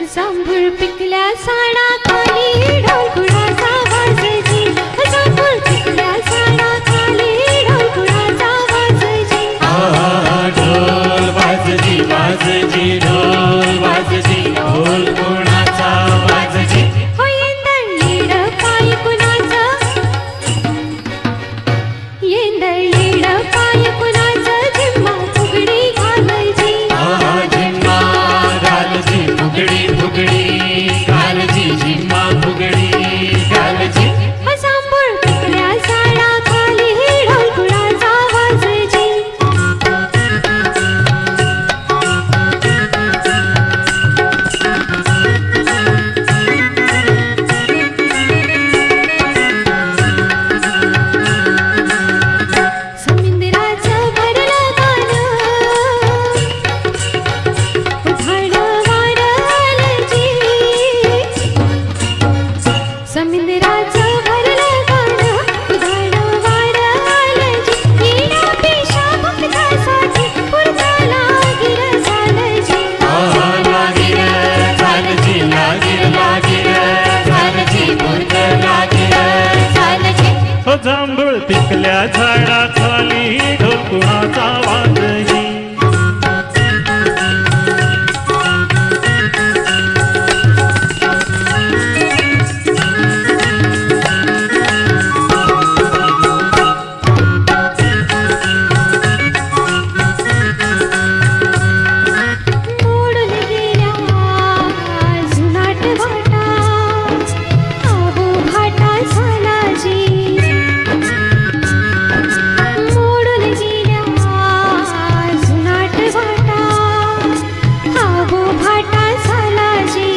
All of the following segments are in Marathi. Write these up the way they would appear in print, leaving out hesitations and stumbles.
जांभूळ पिकल्या साडा खाली ढोल कुणाचा वाजजी जांभूळ पिकल्या साडा खाली ढोल कुणाचा वाजजी ढोल वाजजी वाजजी ढोल वाजजी ढोल कोणाचा वाजजी हो येंदळीड पाय कुणाचं येंदळीड पाय कुणाचं झिम्मा फुगडी घालजी झिम्मा घालजी फुगडी फुगडी घालजी झिम्मा फुगडी घालजी जांभूळ पिकल्या साडा खाली ढोल कुणाचा वाजजी समुद्राचं भरलं गाणं उधाण वाढलजी समुद्राचं भरलं गाणं उधाण वाढलजी येण्या पेशा भक्तासाठी पुरता लागीर झालंजी लागीर झालजी लागीर लागीर झालजी पुरत लागीर झालंजी हो जांभूळ पिकल्या झाडाखाली ढोल कुणाचा वाजही मोडून गेल्या जुनाट वाटा आबो घाटा झालाजी मोडून गेल्या जुनाट वाटा आबो घाटा झालाजी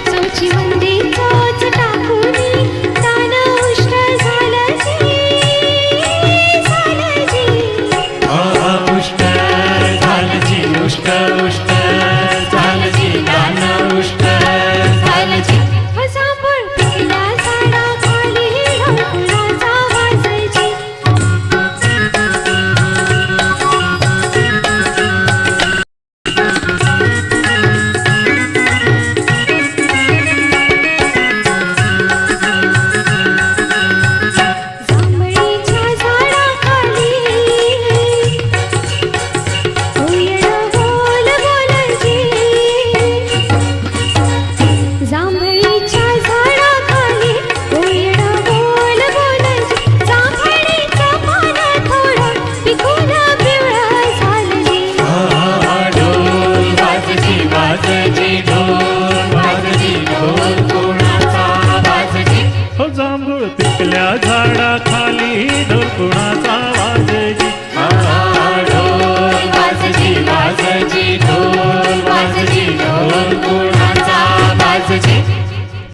चौची मंदी चोच टाकूनी तान उष्ट झालंजी झालंजी उष्ट झालजी उष्ट उष्ट झालजी गान उष्ट झालजी जांभूळ पिकल्या साडा खाली ढोल कुणाचा वाजजी जांभळीच्या झाडाखाली होयण बोल बोलजी जांभळीच्या झाडाखाली होयण बोल बोलजी जांभळीचं पान थोडं पिकून पिवळं झालंजी ढोल वाजजी वाजजी ढोल वाजजी ढोल कोणाचा वाजजी हो जांभूळ पिकल्या